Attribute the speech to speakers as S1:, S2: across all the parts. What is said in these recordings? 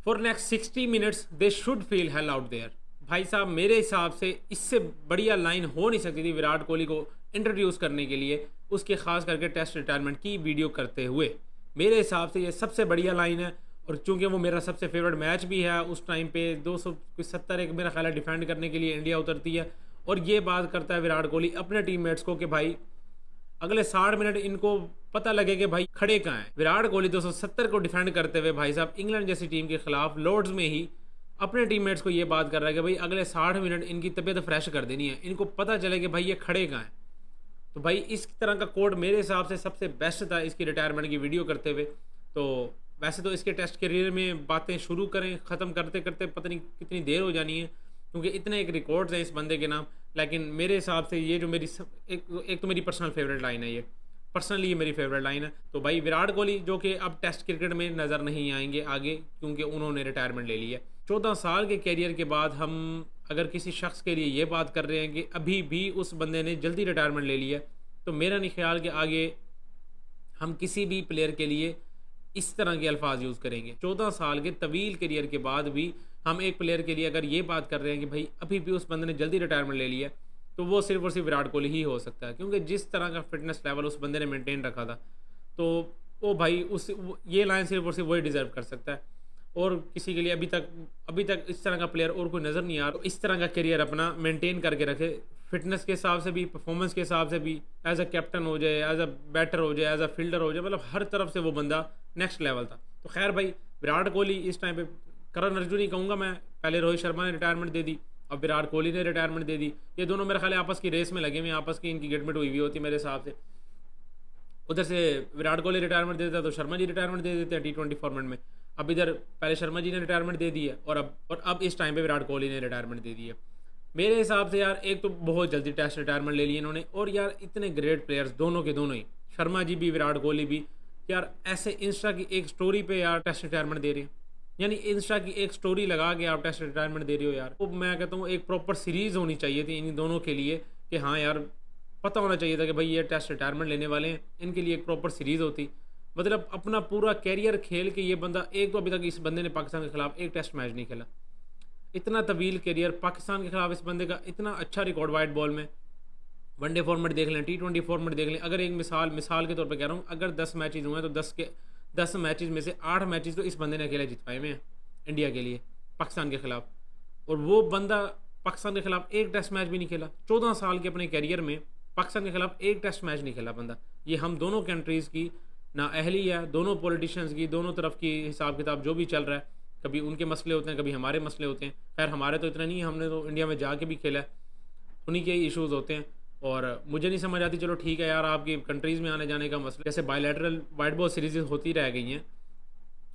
S1: For next 60 minutes they should feel hell out there. भाई साहब मेरे हिसाब से इससे बढ़िया लाइन हो नहीं सकती थी विराट कोहली को इंट्रोड्यूस करने के लिए, उसके खास करके टेस्ट रिटायरमेंट की वीडियो करते हुए। मेरे हिसाब से ये सबसे बढ़िया लाइन है, और चूंकि वो मेरा सबसे फेवरेट मैच भी है, उस टाइम पे 270 एक मेरा ख्याल है डिफेंड करने के लिए इंडिया उतरती है, और ये बात करता है विराट कोहली अपने टीममेट्स को कि भाई अगले 60 मिनट इनको पता लगे कि भाई खड़े कहाँ हैं। विराट कोहली 270 को डिफेंड करते हुए भाई साहब इंग्लैंड जैसी टीम के खिलाफ लॉर्ड्स में ही अपने टीममेट्स को ये बात कर रहा है कि भाई अगले 60 मिनट इनकी तबीयत फ्रेश कर देनी है, इनको पता चले कि भाई ये खड़े कहाँ हैं। तो भाई इस तरह का कोड मेरे हिसाब से सबसे बेस्ट था इसकी रिटायरमेंट की वीडियो करते हुए। तो वैसे तो इसके टेस्ट करियर में बातें शुरू करें, ख़त्म करते करते पता नहीं कितनी देर हो जानी है, क्योंकि इतने एक रिकॉर्ड्स हैं इस बंदे के नाम। लेकिन मेरे हिसाब से ये जो मेरी एक तो मेरी पर्सनल फेवरेट लाइन है, ये पर्सनली ये मेरी फेवरेट लाइन है। तो भाई विराट कोहली जो कि अब टेस्ट क्रिकेट में नज़र नहीं आएंगे आगे, क्योंकि उन्होंने रिटायरमेंट ले ली है 14 साल के कैरियर के बाद। हम अगर किसी शख्स के लिए ये बात कर रहे हैं कि अभी भी उस बंदे ने जल्दी रिटायरमेंट ले लिया, तो मेरा नहीं ख्याल कि आगे हम किसी भी प्लेयर के लिए इस तरह के अल्फाज यूज़ करेंगे। 14 साल के तवील करियर के बाद भी हम एक प्लेयर के लिए अगर ये बात कर रहे हैं कि भाई अभी भी उस बंदे ने जल्दी रिटायरमेंट ले लिया, तो वो सिर्फ और सिर्फ विराट कोहली ही हो सकता है, क्योंकि जिस तरह का फिटनेस लेवल उस बंदे ने मेंटेन रखा था, तो वो भाई ये लाइन सिर्फ और सिर्फ वही डिज़र्व कर सकता है। और किसी के लिए अभी तक इस तरह का प्लेयर और कोई नज़र नहीं आ रहा इस तरह का करियर अपना मेंटेन करके रखे, फिटनेस के हिसाब से भी, परफॉर्मेंस के हिसाब से भी, एज अ कैप्टन हो जाए, एज अ बैटर हो जाए, एज अ फील्डर हो जाए, मतलब हर तरफ से वो बंदा नेक्स्ट लेवल था। तो खैर भाई विराट कोहली इस टाइम पे, करण अर्जुन ही कहूँगा मैं, पहले रोहित शर्मा ने रिटायरमेंट दे दी, अब विराट कोहली ने रिटायरमेंट दे दी। ये दोनों मेरे ख्याल है आपस की रेस में लगे हुए, आपस की इनकी गेटमेट हुई हुई होती मेरे हिसाब से। उधर से विराट कोहली रिटायरमेंट दे देता तो शर्मा जी रिटायरमेंट दे देते हैं T20 फॉर्मेट में। अब इधर पहले शर्मा जी ने रिटायरमेंट दे दी है, और अब इस टाइम पे विराट कोहली ने रिटायरमेंट दे दी है। मेरे हिसाब से यार एक तो बहुत जल्दी टेस्ट रिटायरमेंट ले ली इन्होंने, और यार इतने ग्रेट प्लेयर्स दोनों के दोनों ही, शर्मा जी भी विराट कोहली भी, यार ऐसे इंस्टा की एक स्टोरी पे यार टेस्ट रिटायरमेंट दे रहे हैं। यानी इंस्टा की एक स्टोरी लगा के आप टेस्ट रिटायरमेंट दे रहे हो यार। तो मैं कहता हूँ एक प्रॉपर सीरीज़ होनी चाहिए थी इन दोनों के लिए, कि हाँ यार पता होना चाहिए था कि भाई ये टेस्ट रिटायरमेंट लेने वाले हैं, इनके लिए एक प्रॉपर सीरीज़ होती। मतलब अपना पूरा कैरियर खेल के ये बंदा, एक तो अभी तक इस बंदे ने पाकिस्तान के खिलाफ एक टेस्ट मैच नहीं खेला। इतना तवील कैरियर पाकिस्तान के खिलाफ इस बंदे का, इतना अच्छा रिकॉर्ड वाइट बॉल में, वनडे फॉर्मेट देख लें, T20 फॉर्मेट देख लें। अगर एक मिसाल के तौर पे कह रहा हूँ, अगर 10 मैचेस हुए हैं तो 10 मैचेस में से 8 मैचेस तो इस बंदे ने अकेले जितवाए हुए हैं इंडिया के लिए पाकिस्तान के खिलाफ। और वो बंदा पाकिस्तान के खिलाफ एक टेस्ट मैच भी नहीं खेला 14 साल के अपने कैरियर में, पाकिस्तान के खिलाफ एक टेस्ट मैच नहीं खेला बंदा। ये हम दोनों कंट्रीज़ की ना अहली है, दोनों पॉलिटिशियंस की, दोनों तरफ की हिसाब किताब जो भी चल रहा है, कभी उनके मसले होते हैं, कभी हमारे मसले होते हैं। खैर हमारे तो इतना नहीं है, हमने तो इंडिया में जाके भी खेला है, उन्हीं के ही इशूज़ होते हैं। और मुझे नहीं समझ आती, चलो ठीक है यार आपकी कंट्रीज़ में आने जाने का मसला, जैसे बायलैटरल वाइट बॉल सीरीज़ होती रह गई हैं,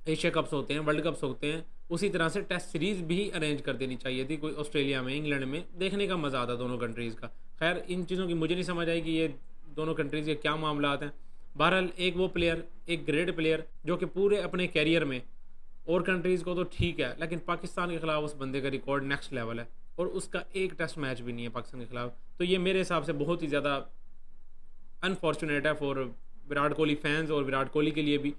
S1: एशिया कप्स होते हैं, वर्ल्ड कप्स होते हैं, उसी तरह से टेस्ट सीरीज़ भी अरेंज कर देनी चाहिए थी कोई ऑस्ट्रेलिया में, इंग्लैंड में, देखने का मज़ा आता दोनों कंट्रीज़ का। खैर इन चीज़ों की मुझे नहीं समझ आई कि ये दोनों कंट्रीज़ के क्या मामला हैं। बहरहाल एक वो प्लेयर, एक ग्रेट प्लेयर जो कि पूरे अपने कैरियर में, और कंट्रीज़ को तो ठीक है, लेकिन पाकिस्तान के खिलाफ उस बंदे का रिकॉर्ड नेक्स्ट लेवल है, और उसका एक टेस्ट मैच भी नहीं है पाकिस्तान के खिलाफ। तो ये मेरे हिसाब से बहुत ही ज़्यादा अनफॉर्चुनेट है फॉर विराट कोहली फैंस, और विराट कोहली के लिए भी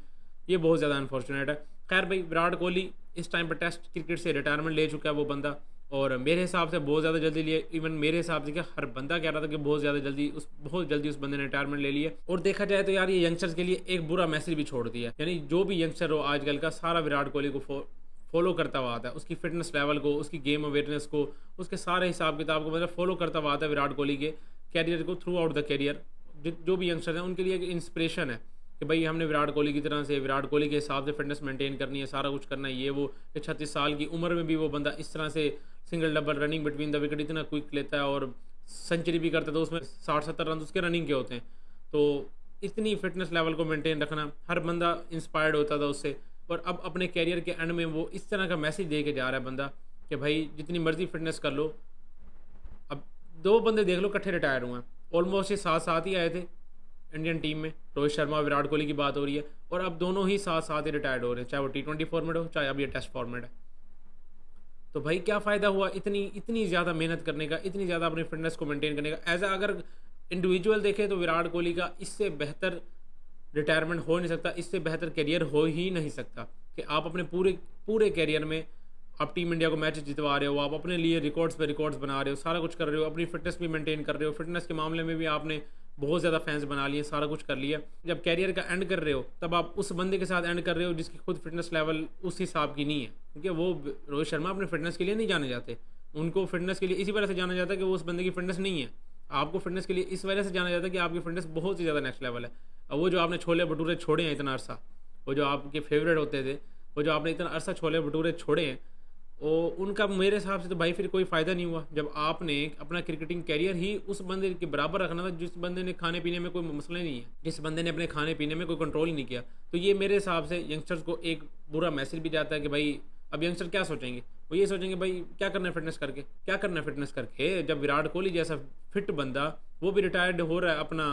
S1: ये बहुत ज़्यादा अनफॉर्चुनेट है। खैर भाई विराट कोहली इस टाइम पर टेस्ट क्रिकेट से रिटायरमेंट ले चुका है वो बंदा, और मेरे हिसाब से बहुत ज़्यादा जल्दी लिए। इवन मेरे हिसाब से क्या हर बंदा कह रहा था कि बहुत जल्दी उस बंदे ने रिटायरमेंट ले लिया। और देखा जाए तो यार ये यंगस्टर्स के लिए एक बुरा मैसेज भी छोड़ दिया, यानी जो भी यंगस्टर हो आजकल का, सारा विराट कोहली को फॉलो करता हुआ आता है, उसकी फिटनेस लेवल को, उसकी गेम अवेयरनेस को, उसके सारे हिसाब किताब को, मतलब फॉलो करता हुआ आता है विराट कोहली के कैरियर को थ्रू आउट द कैरियर। जो भी यंगस्टर हैं उनके लिए एक इंस्पिरेशन है कि भाई हमने विराट कोहली की तरह से, विराट कोहली के हिसाब से फिटनेस मेंटेन करनी है, सारा कुछ करना है, ये वो। 36 साल की उम्र में भी वो बंदा इस तरह से single double running between the wicket इतना क्विक लेता है, और सेंचुरी भी करता है, तो उसमें 60-70 रन उसके रनिंग के होते हैं। तो इतनी फिटनेस लेवल को मेंटेन रखना, हर बंदा इंस्पायर्ड होता था उससे। और अब अपने कैरियर के एंड में वो इस तरह का मैसेज दे के जा रहा है बंदा कि भाई जितनी मर्जी फिटनेस कर लो। अब 2 बंदे देख लो इकट्ठे रिटायर हुए हैं, ऑलमोस्ट ये साथ साथ ही आए थे इंडियन टीम में, रोहित शर्मा विराट कोहली की बात हो रही है, और अब दोनों ही साथ साथ ही रिटायर्ड हो रहे हैं, चाहे वो T20 फॉर्मेट हो, चाहे अब ये टेस्ट फॉर्मेट है। तो भाई क्या फ़ायदा हुआ इतनी ज़्यादा मेहनत करने का, इतनी ज़्यादा अपनी फिटनेस को मेंटेन करने का। एज अगर इंडिविजुअल देखें तो विराट कोहली का इससे बेहतर रिटायरमेंट हो नहीं सकता, इससे बेहतर करियर हो ही नहीं सकता। कि आप अपने पूरे पूरे कैरियर में आप टीम इंडिया को मैच जितवा रहे हो, आप अपने लिए रिकॉर्ड्स पे रिकॉर्ड्स बना रहे हो, सारा कुछ कर रहे हो, अपनी फिटनेस भी मेंटेन कर रहे हो, फिटनेस के मामले में भी आपने बहुत ज़्यादा फैंस बना लिए, सारा कुछ कर लिया। जब कैरियर का एंड कर रहे हो तब आप उस बंदे के साथ एंड कर रहे हो जिसकी खुद फिटनेस लेवल उस हिसाब की नहीं है, क्योंकि वो रोहित शर्मा अपने फिटनेस के लिए नहीं जाने जाते, उनको फिटनेस के लिए इसी वजह से जाना जाता है कि वो उस बंदे की फिटनेस नहीं है। आपको फिटनेस के लिए इस वजह से जाना जाता है कि आपकी फिटनेस बहुत ही ज़्यादा नेक्स्ट लेवल है। और वो जो आपने छोले भटूरे छोड़े हैं इतना अरसा, वो जो आपके फेवरेट होते थे, वो जो आपने इतना अरसा छोले भटूरे छोड़े हैं, और उनका मेरे हिसाब से तो भाई फिर कोई फ़ायदा नहीं हुआ। जब आपने अपना क्रिकेटिंग कैरियर ही उस बंदे के बराबर रखना था जिस बंदे ने खाने पीने में कोई मसले नहीं है, जिस बंदे ने अपने खाने पीने में कोई कंट्रोल ही नहीं किया, तो ये मेरे हिसाब से यंगस्टर्स को एक बुरा मैसेज भी जाता है कि भाई अब यंगस्टर क्या सोचेंगे, वो ये सोचेंगे भाई क्या करना है फिटनेस करके, क्या करना है फिटनेस करके, जब विराट कोहली जैसा फिट बंदा वो भी रिटायर्ड हो रहा है अपना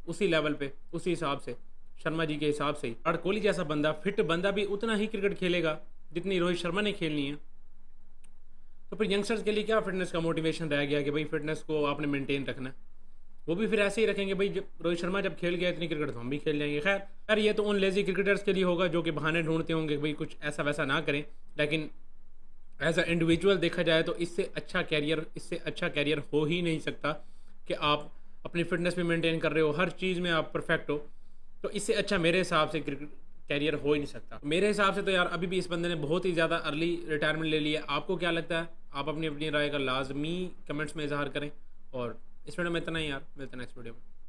S1: उसी लेवल पे, उसी हिसाब से शर्मा जी के हिसाब से ही विराट कोहली जैसा बंदा फिट बंदा भी उतना ही क्रिकेट खेलेगा जितनी रोहित शर्मा ने खेलनी है। तो फिर यंगस्टर्स के लिए क्या फिटनेस का मोटिवेशन रह गया कि भाई फिटनेस को आपने मेंटेन रखना है। वो भी फिर ऐसे ही रखेंगे भाई जब रोहित शर्मा जब खेल गया इतनी क्रिकेट तो हम भी खेल जाएंगे। खैर ये तो उन लेजी क्रिकेटर्स के लिए होगा जो कि बहाने ढूंढते होंगे भाई कुछ ऐसा वैसा ना करें, लेकिन एज अ इंडिविजुअल देखा जाए तो इससे अच्छा कैरियर हो ही नहीं सकता कि आप अपनी फिटनेस भी मेंटेन कर रहे हो, हर चीज़ में आप परफेक्ट हो, तो इससे अच्छा मेरे हिसाब से क्रिकेट कैरियर हो ही नहीं सकता। मेरे हिसाब से तो यार अभी भी इस बंदे ने बहुत ही ज़्यादा अर्ली रिटायरमेंट ले लिया। आपको क्या लगता है? आप अपनी अपनी राय का लाजमी कमेंट्स में इजहार करें। और इस वीडियो में इतना ही यार, मिलते हैं नेक्स्ट वीडियो में।